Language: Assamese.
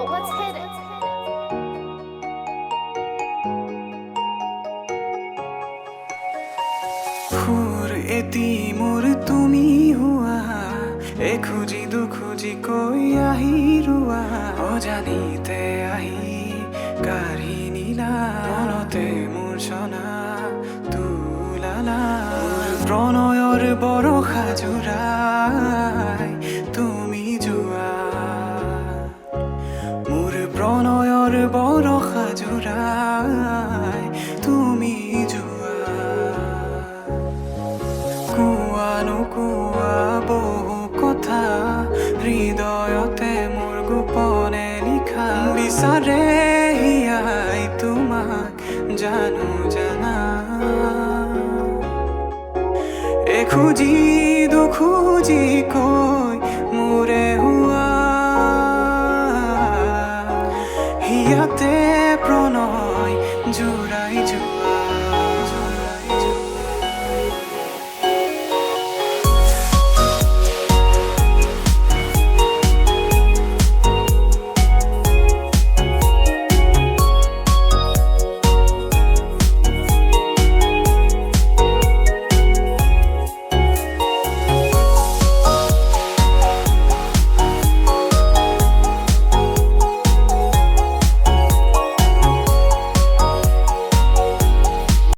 let's hit it. খুর এটি মোর তুমি হুয়া এ খুঁজি দু খুঁজি কই আহি রুয়া অজানিতে আহি কাহিনী না মনতে মোৰ ছনা তুলালা প্ৰণয়ৰ বৰষা জোৰাই তুমি যোৱা মোৰ প্ৰণয়ৰ বৰষা জোৰাই তুমি যোৱা কোৱা নোকোৱা বহু কথা হৃদয়তে মোৰ গোপনে লিখা বিচাৰে হিয়াই তোমাক জানো জানা এ খুঁজি দুখুঁজি কৈ মোৰে হুৱা হিয়াতে প্ৰণয় জোৰাই যোৱা